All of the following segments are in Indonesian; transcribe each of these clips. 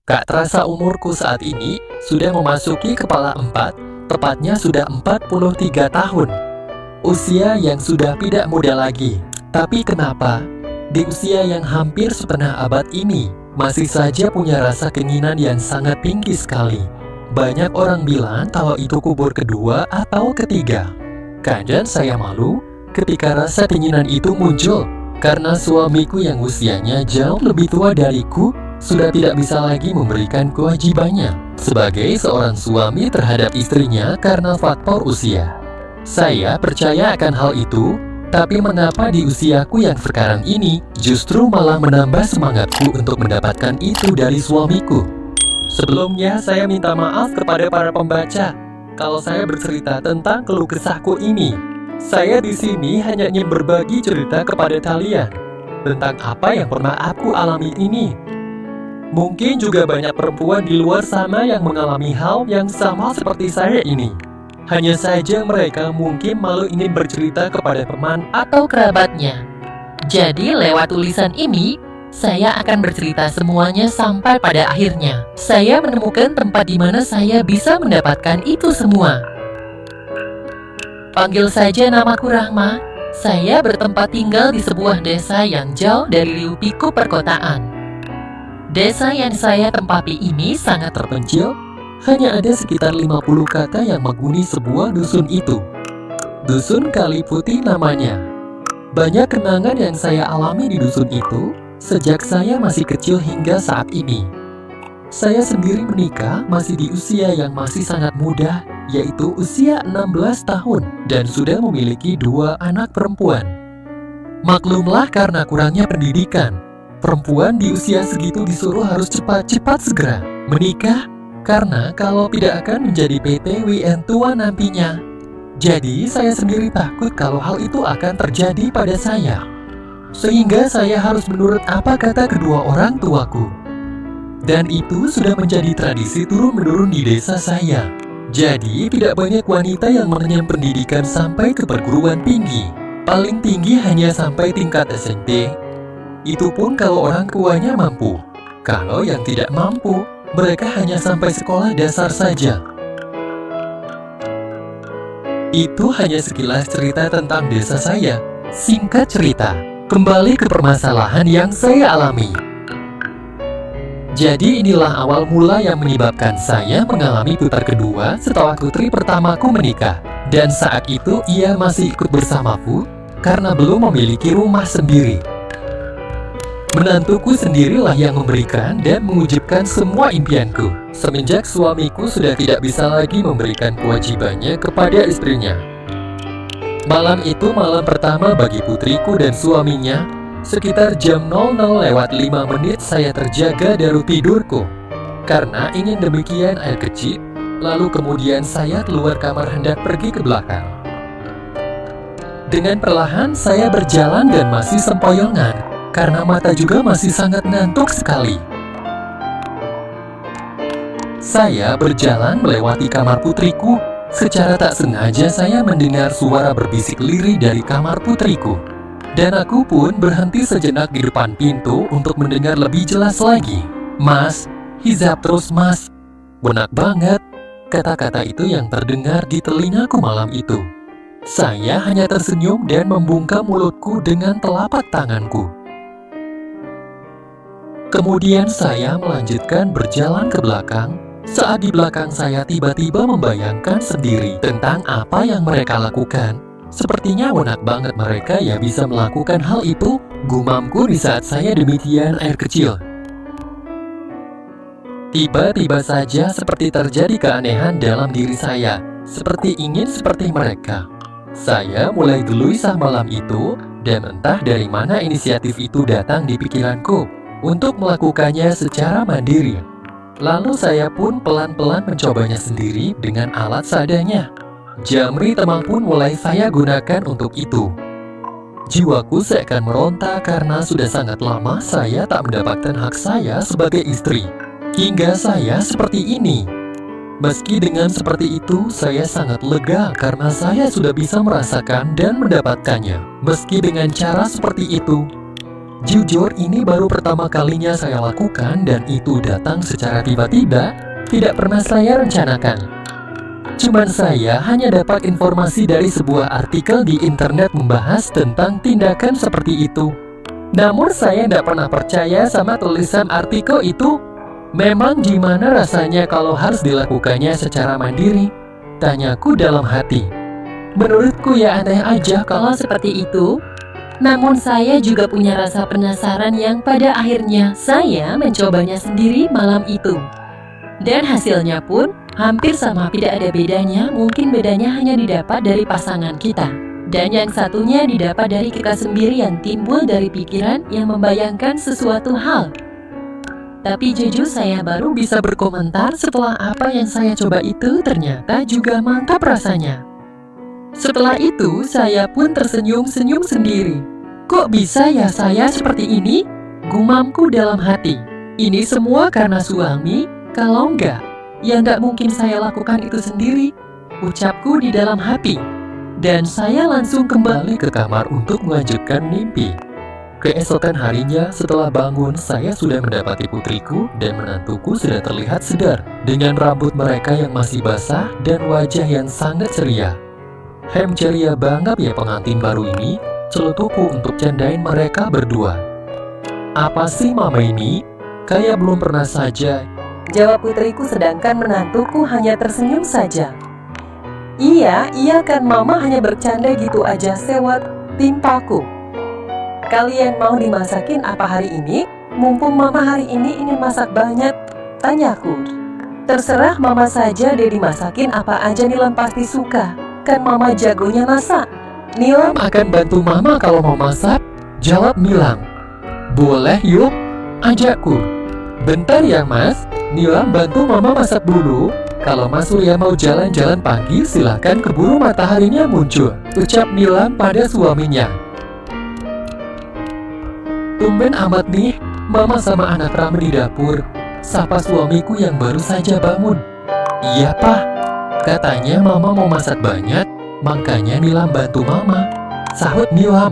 Gak terasa umurku saat ini sudah memasuki kepala 4, tepatnya sudah 43 tahun. Usia yang sudah tidak muda lagi. Tapi kenapa di usia yang hampir setengah abad ini masih saja punya rasa keinginan yang sangat tinggi sekali. Banyak orang bilang kalau itu kubur kedua atau ketiga. Kadang saya malu ketika rasa keinginan itu muncul karena suamiku yang usianya jauh lebih tua dariku sudah tidak bisa lagi memberikan kewajibannya sebagai seorang suami terhadap istrinya karena faktor usia. Saya percaya akan hal itu, tapi mengapa di usiaku yang sekarang ini justru malah menambah semangatku untuk mendapatkan itu dari suamiku? Sebelumnya saya minta maaf kepada para pembaca kalau saya bercerita tentang keluh kesahku ini. Saya di sini hanya ingin berbagi cerita kepada kalian tentang apa yang pernah aku alami ini. Mungkin juga banyak perempuan di luar sana yang mengalami hal yang sama seperti saya ini. Hanya saja mereka mungkin malu ingin bercerita kepada teman atau kerabatnya. Jadi lewat tulisan ini, saya akan bercerita semuanya sampai pada akhirnya saya menemukan tempat di mana saya bisa mendapatkan itu semua. Panggil saja namaku Rahma. Saya bertempat tinggal di sebuah desa yang jauh dari liu-piku perkotaan. Desa yang saya tempati ini sangat terpencil. Hanya ada sekitar 50 kakak yang menghuni sebuah dusun itu. Dusun Kali Putih namanya. Banyak kenangan yang saya alami di dusun itu sejak saya masih kecil hingga saat ini. Saya sendiri menikah masih di usia yang masih sangat muda, yaitu usia 16 tahun dan sudah memiliki 2 anak perempuan. Maklumlah karena kurangnya pendidikan, perempuan di usia segitu disuruh harus cepat-cepat segera menikah karena kalau tidak akan menjadi PTWN tua nantinya. Jadi saya sendiri takut kalau hal itu akan terjadi pada saya. Sehingga saya harus menurut apa kata kedua orang tuaku. Dan itu sudah menjadi tradisi turun-menurun di desa saya. Jadi tidak banyak wanita yang mengenyam pendidikan sampai ke perguruan tinggi. Paling tinggi hanya sampai tingkat SMP. Itu pun kalau orang tuanya mampu. Kalau yang tidak mampu, mereka hanya sampai sekolah dasar saja. Itu hanya sekilas cerita tentang desa saya. Singkat cerita, kembali ke permasalahan yang saya alami. Jadi inilah awal mula yang menyebabkan saya mengalami putar kedua setelah putri pertamaku menikah. Dan saat itu ia masih ikut bersamaku karena belum memiliki rumah sendiri. Menantuku sendirilah yang memberikan dan mewujudkan semua impianku. Semenjak suamiku sudah tidak bisa lagi memberikan kewajibannya kepada istrinya. Malam itu malam pertama bagi putriku dan suaminya. Sekitar jam 00:05 saya terjaga dari tidurku. Karena ingin demikian air kecil, lalu kemudian saya keluar kamar hendak pergi ke belakang. Dengan perlahan saya berjalan dan masih sempoyongan. Karena mata juga masih sangat ngantuk sekali. Saya berjalan melewati kamar putriku. Secara tak sengaja saya mendengar suara berbisik lirih dari kamar putriku. Dan aku pun berhenti sejenak di depan pintu untuk mendengar lebih jelas lagi. "Mas, hijab terus mas." Benak banget. Kata-kata itu yang terdengar di telingaku malam itu. Saya hanya tersenyum dan membungkam mulutku dengan telapak tanganku. Kemudian saya melanjutkan berjalan ke belakang. Saat di belakang saya tiba-tiba membayangkan sendiri tentang apa yang mereka lakukan. Sepertinya enak banget mereka ya bisa melakukan hal itu, gumamku di saat saya demikian air kecil. Tiba-tiba saja seperti terjadi keanehan dalam diri saya, seperti ingin seperti mereka. Saya mulai gelisah malam itu, dan entah dari mana inisiatif itu datang di pikiranku untuk melakukannya secara mandiri. Lalu saya pun pelan-pelan mencobanya sendiri dengan alat seadanya. Jamri temang pun mulai saya gunakan untuk itu. Jiwaku seakan meronta karena sudah sangat lama saya tak mendapatkan hak saya sebagai istri. Hingga saya seperti ini. Meski dengan seperti itu, saya sangat lega karena saya sudah bisa merasakan dan mendapatkannya. Meski dengan cara seperti itu. Jujur, ini baru pertama kalinya saya lakukan dan itu datang secara tiba-tiba, tidak pernah saya rencanakan. Cuman saya hanya dapat informasi dari sebuah artikel di internet membahas tentang tindakan seperti itu. Namun saya tidak pernah percaya sama tulisan artikel itu. Memang gimana rasanya kalau harus dilakukannya secara mandiri? Tanyaku dalam hati. Menurutku ya aneh aja kalau Kalau seperti itu, namun saya juga punya rasa penasaran yang pada akhirnya saya mencobanya sendiri malam itu. Dan hasilnya pun hampir sama, tidak ada bedanya, mungkin bedanya hanya didapat dari pasangan kita. Dan yang satunya didapat dari kita sendiri yang timbul dari pikiran yang membayangkan sesuatu hal. Tapi jujur saya baru bisa berkomentar setelah apa yang saya coba itu ternyata juga mantap rasanya. Setelah itu saya pun tersenyum-senyum sendiri. Kok bisa ya saya seperti ini? Gumamku dalam hati. Ini semua karena suami? Kalau enggak, ya enggak mungkin saya lakukan itu sendiri, ucapku di dalam hati. Dan saya langsung kembali ke kamar untuk melanjutkan mimpi. Keesokan harinya setelah bangun, saya sudah mendapati putriku dan menantuku sudah terlihat segar dengan rambut mereka yang masih basah dan wajah yang sangat ceria. Ceria banget ya pengantin baru ini, celutuku untuk candain mereka berdua. Apa sih mama ini? Kayak belum pernah saja, Jawab putriku sedangkan menantuku hanya tersenyum saja. Iya kan mama hanya bercanda gitu aja sewot timpaku. Kalian mau dimasakin apa hari ini? Mumpung mama hari ini ingin masak banyak, tanyaku. Terserah mama saja deh dimasakin apa aja, Nilam pasti suka. Kan mama jagonya masak. Nilam akan bantu mama kalau mau masak, jawab Nilam. Boleh yuk, ajakku. Bentar ya mas, Nilam bantu mama masak dulu. Kalau Mas Surya mau jalan-jalan pagi, silahkan keburu mataharinya muncul, ucap Nilam pada suaminya. Tumben amat nih, mama sama anak rame di dapur, sapa suamiku yang baru saja bangun. Iya pak, katanya mama mau masak banyak, makanya Nilam bantu mama, sahut Nilam.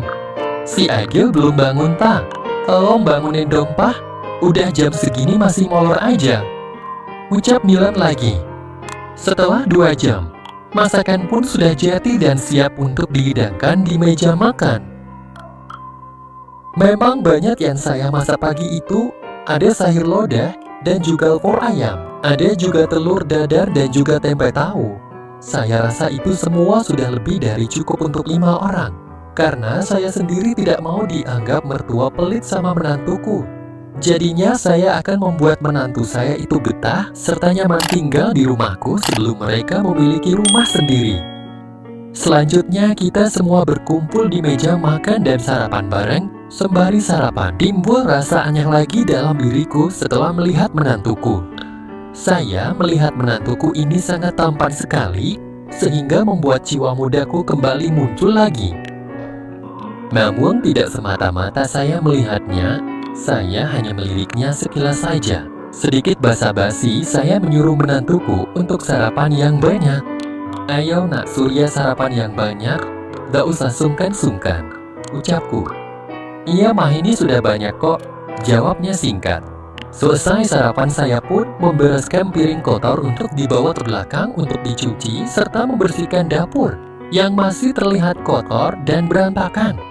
Si Agil belum bangun pak, tolong bangunin dong pak, udah jam segini masih molor aja, ucap Nilam lagi. Setelah 2 jam, masakan pun sudah jadi dan siap untuk dihidangkan di meja makan. Memang banyak yang saya masak pagi itu, ada sayur lodeh dan juga opor ayam, ada juga telur dadar dan juga tempe tahu. Saya rasa itu semua sudah lebih dari cukup untuk 5 orang, karena saya sendiri tidak mau dianggap mertua pelit sama menantuku. Jadinya saya akan membuat menantu saya itu betah serta nyaman tinggal di rumahku sebelum mereka memiliki rumah sendiri. Selanjutnya kita semua berkumpul di meja makan dan sarapan bareng. Sembari sarapan, timbul rasa aneh lagi dalam diriku setelah melihat menantuku. Saya melihat menantuku ini sangat tampan sekali, sehingga membuat jiwa mudaku kembali muncul lagi. Namun tidak semata-mata saya melihatnya, saya hanya meliriknya sekilas saja. Sedikit basa-basi, saya menyuruh menantuku untuk sarapan yang banyak. Ayo nak Surya sarapan yang banyak, gak usah sungkan-sungkan, ucapku. Iya mah ini sudah banyak kok, jawabnya singkat. Selesai sarapan saya pun membereskan piring kotor untuk dibawa ke belakang untuk dicuci serta membersihkan dapur yang masih terlihat kotor dan berantakan.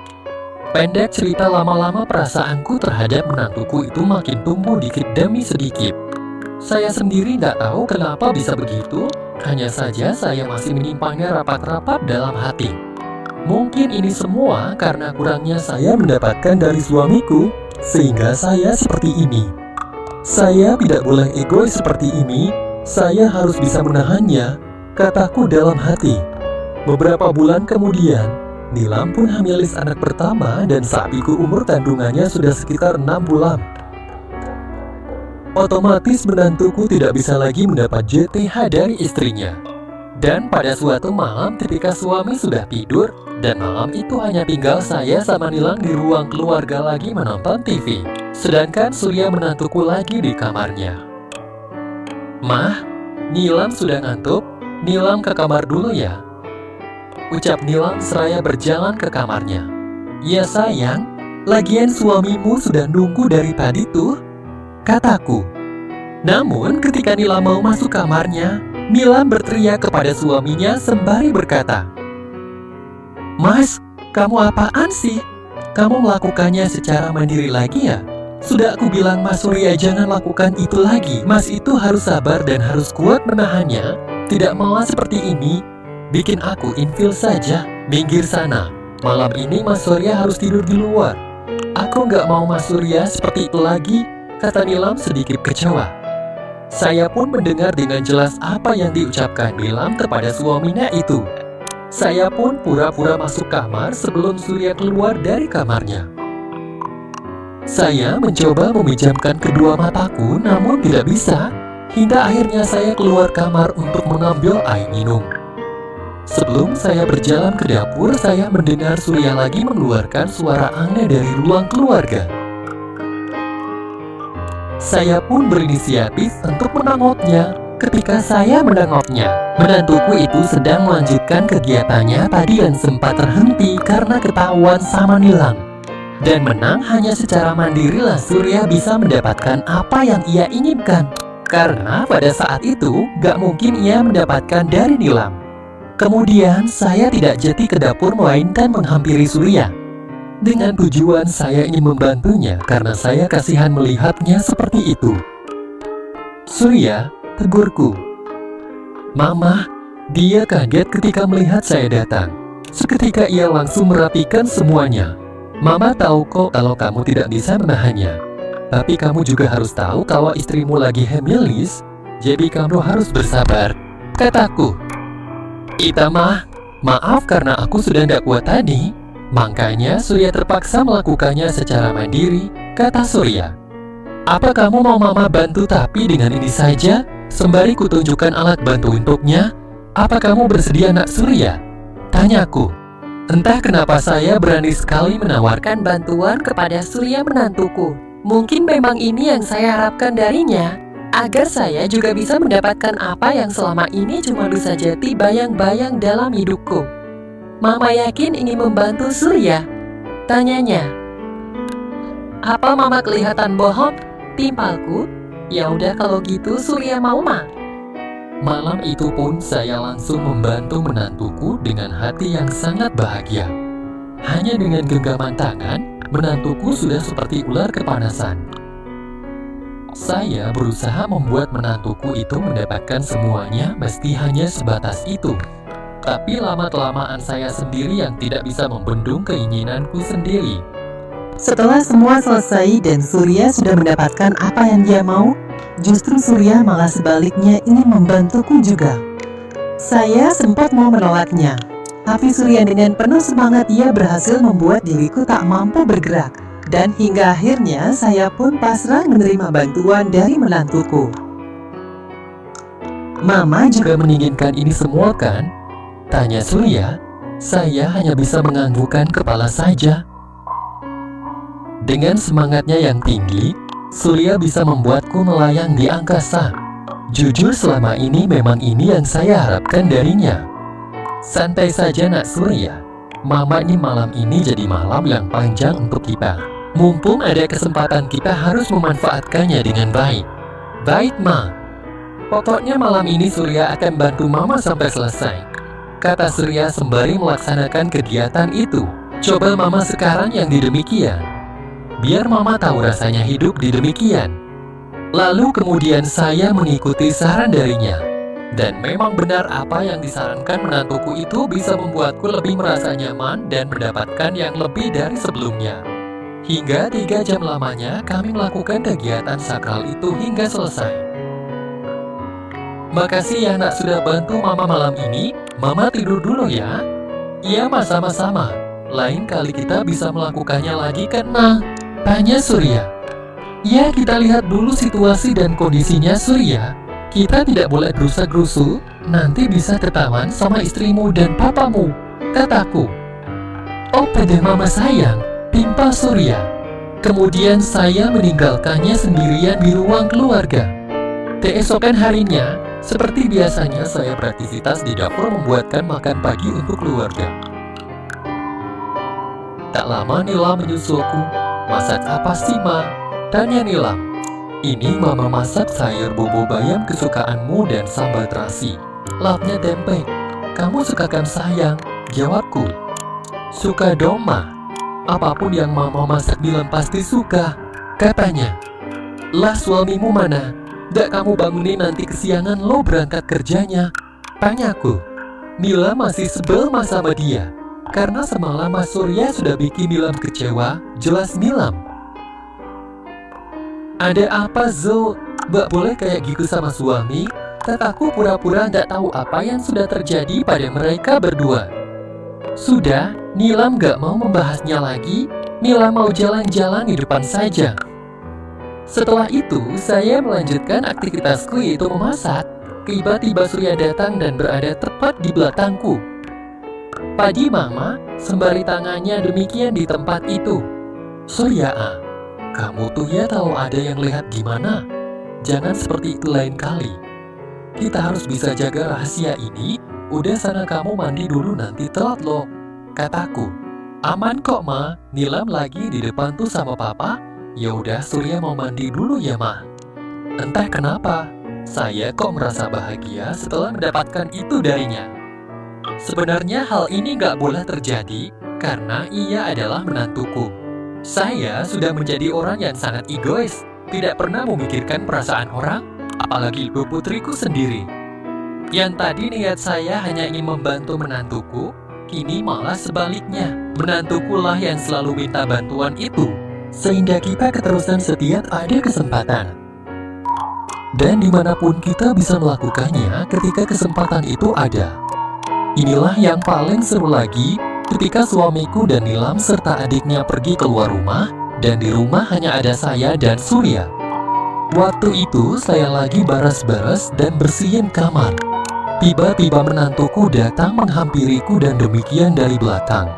Pendek cerita, lama-lama perasaanku terhadap menantuku itu makin tumbuh dikit demi sedikit. Saya sendiri nggak tahu kenapa bisa begitu, hanya saja saya masih menyimpannya rapat-rapat dalam hati. Mungkin ini semua karena kurangnya saya mendapatkan dari suamiku, sehingga saya seperti ini. Saya tidak boleh egois seperti ini, saya harus bisa menahannya, kataku dalam hati. Beberapa bulan kemudian, Nilam pun hamilis anak pertama dan sapiku umur kandungannya sudah sekitar 6 bulan. Otomatis menantuku tidak bisa lagi mendapat JTH dari istrinya. Dan pada suatu malam ketika suami sudah tidur, dan malam itu hanya tinggal saya sama Nilam di ruang keluarga lagi menonton TV. Sedangkan Surya menantuku lagi di kamarnya. Mah, Nilam sudah ngantuk, Nilam ke kamar dulu ya, ucap Nilam seraya berjalan ke kamarnya. Ya sayang, Lagian suamimu sudah nunggu dari tadi tuh, kataku. Namun ketika Nilam mau masuk kamarnya, Nilam berteriak kepada suaminya sembari berkata, "Mas, kamu apaan sih? Kamu melakukannya secara mandiri lagi ya? Sudah aku bilang Mas Surya jangan lakukan itu lagi. Mas itu harus sabar dan harus kuat menahannya. Tidak malah seperti ini. Bikin aku infil saja. Minggir sana. Malam ini Mas Surya harus tidur di luar." "Aku nggak mau Mas Surya seperti itu lagi," kata Nilam sedikit kecewa. Saya pun mendengar dengan jelas apa yang diucapkan Nilam kepada suaminya itu. Saya pun pura-pura masuk kamar sebelum Surya keluar dari kamarnya. Saya mencoba memejamkan kedua mataku namun tidak bisa. Hingga akhirnya saya keluar kamar untuk mengambil air minum. Sebelum saya berjalan ke dapur, saya mendengar Surya lagi mengeluarkan suara aneh dari ruang keluarga. Saya pun berinisiatif untuk menengoknya. Ketika saya menengoknya, menantuku itu sedang melanjutkan kegiatannya tadi dan sempat terhenti karena ketahuan sama Nilam. Dan menang hanya secara mandirilah Surya bisa mendapatkan apa yang ia inginkan. Karena pada saat itu, gak mungkin ia mendapatkan dari Nilam. Kemudian saya tidak jeti ke dapur melainkan menghampiri Surya. Dengan tujuan saya ingin membantunya karena saya kasihan melihatnya seperti itu. "Surya," tegurku. "Mama." Dia kaget ketika melihat saya datang. Seketika ia langsung merapikan semuanya. "Mama tahu kok kalau kamu tidak bisa menahannya. Tapi kamu juga harus tahu kalau istrimu lagi hamilis, jadi kamu harus bersabar," kataku. "Ita mah, maaf karena aku sudah tidak kuat tadi. Makanya Surya terpaksa melakukannya secara mandiri," kata Surya. "Apa kamu mau mama bantu tapi dengan ini saja? Sembari kutunjukkan alat bantu untuknya. Apa kamu bersedia nak Surya?" tanyaku. Entah kenapa saya berani sekali menawarkan bantuan kepada Surya menantuku. Mungkin memang ini yang saya harapkan darinya, agar saya juga bisa mendapatkan apa yang selama ini cuma bisa jadi bayang-bayang dalam hidupku. "Mama yakin ingin membantu Surya?" tanyanya. "Apa mama kelihatan bohong?" timpalku. "Ya udah kalau gitu Surya mau mah." Malam itu pun saya langsung membantu menantuku dengan hati yang sangat bahagia. Hanya dengan genggaman tangan, menantuku sudah seperti ular kepanasan. Saya berusaha membuat menantuku itu mendapatkan semuanya meski hanya sebatas itu. Tapi lama-kelamaan saya sendiri yang tidak bisa membendung keinginanku sendiri. Setelah semua selesai dan Surya sudah mendapatkan apa yang dia mau, justru Surya malah sebaliknya ingin membantuku juga. Saya sempat mau menolaknya, tapi Surya dengan penuh semangat ia berhasil membuat diriku tak mampu bergerak. Dan hingga akhirnya saya pun pasrah menerima bantuan dari menantuku. "Mama juga menginginkan ini semua kan?" tanya Surya. Saya hanya bisa menganggukkan kepala saja. Dengan semangatnya yang tinggi, Surya bisa membuatku melayang di angkasa. Jujur selama ini memang ini yang saya harapkan darinya. "Santai saja nak Surya. Mama ini malam ini jadi malam yang panjang untuk kita. Mumpung ada kesempatan kita harus memanfaatkannya dengan baik." "Baik ma. Pokoknya malam ini Surya akan bantu mama sampai selesai," kata Surya sembari melaksanakan kegiatan itu. "Coba mama sekarang yang di demikian, biar mama tahu rasanya hidup di demikian." Lalu kemudian saya mengikuti saran darinya. Dan memang benar apa yang disarankan menantuku itu bisa membuatku lebih merasa nyaman dan mendapatkan yang lebih dari sebelumnya. Hingga 3 jam lamanya kami melakukan kegiatan sakral itu hingga selesai. "Makasih ya nak sudah bantu mama malam ini. Mama tidur dulu ya." "Iya mas, sama-sama. Lain kali kita bisa melakukannya lagi kan ma?" tanya Surya. "Ya kita lihat dulu situasi dan kondisinya Surya. Kita tidak boleh gerusa-gerusu, nanti bisa ketahuan sama istrimu dan papamu," kataku. "Oh pada mama sayang," timpal Surya. Kemudian saya meninggalkannya sendirian di ruang keluarga. Keesokan harinya, seperti biasanya saya beraktivitas di dapur membuatkan makan pagi untuk keluarga. Tak lama Nilam menyusulku. Masak apa sih, Ma? Tanya Nilam. Ini Mama masak sayur bumbu bayam kesukaanmu dan sambal terasi. Lapnya tempe. Kamu sukakan sayang? Jawabku. Suka dong, Ma. Apapun yang Mama masak Nilam pasti suka, katanya. Lah suamimu mana? Gak kamu bangunin nanti kesiangan lo berangkat kerjanya? Tanyaku. Nilam masih sebel sama dia. Karena semalam Mas Surya sudah bikin Nilam kecewa, jelas Nilam. Ada apa, Zo? Mbak boleh kayak gitu sama suami? Kataku pura-pura gak tahu apa yang sudah terjadi pada mereka berdua. Sudah, Nilam gak mau membahasnya lagi. Nilam mau jalan-jalan di depan saja. Setelah itu, saya melanjutkan aktivitasku yaitu memasak. Tiba-tiba Surya datang dan berada tepat di belakangku. Padi Mama, sembari tangannya demikian di tempat itu. Surya, kamu tuh ya tahu ada yang lihat gimana? Jangan seperti itu lain kali. Kita harus bisa jaga rahasia ini. Udah sana kamu mandi dulu nanti telat loh, kataku. Aman kok, Ma. Nilam lagi di depan tuh sama Papa. Ya udah, Surya mau mandi dulu ya, Ma. Entah kenapa, saya kok merasa bahagia setelah mendapatkan itu darinya. Sebenarnya hal ini gak boleh terjadi karena ia adalah menantuku. Saya sudah menjadi orang yang sangat egois, tidak pernah memikirkan perasaan orang, apalagi ibu putriku sendiri. Yang tadi niat saya hanya ingin membantu menantuku, kini malah sebaliknya. Menantukulah yang selalu minta bantuan itu. Sehingga kita keterusan setiap ada kesempatan. Dan dimanapun kita bisa melakukannya ketika kesempatan itu ada. Inilah yang paling seru lagi ketika suamiku dan Nilam serta adiknya pergi keluar rumah. Dan di rumah hanya ada saya dan Surya. Waktu itu saya lagi baras-baras dan bersihin kamar. Tiba-tiba menantuku datang menghampiriku dan demikian dari belakang.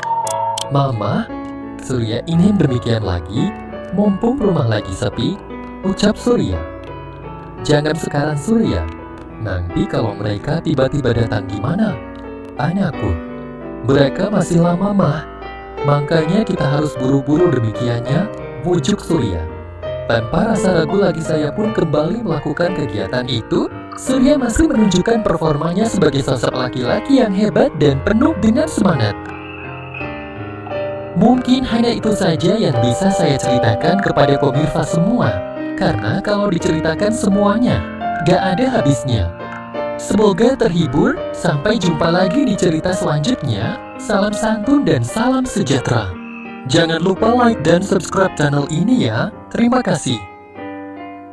Mama, Surya ingin demikian lagi, mumpung rumah lagi sepi, ucap Surya. Jangan sekarang Surya, nanti kalau mereka tiba-tiba datang gimana? Tanyaku. Mereka masih lama, Mah. Makanya kita harus buru-buru demikiannya, bujuk Surya. Tanpa rasa ragu lagi saya pun kembali melakukan kegiatan itu. Surya masih menunjukkan performanya sebagai sosok laki-laki yang hebat dan penuh dengan semangat. Mungkin hanya itu saja yang bisa saya ceritakan kepada pemirsa semua. Karena kalau diceritakan semuanya, gak ada habisnya. Semoga terhibur, sampai jumpa lagi di cerita selanjutnya. Salam santun dan salam sejahtera. Jangan lupa like dan subscribe channel ini ya. Terima kasih.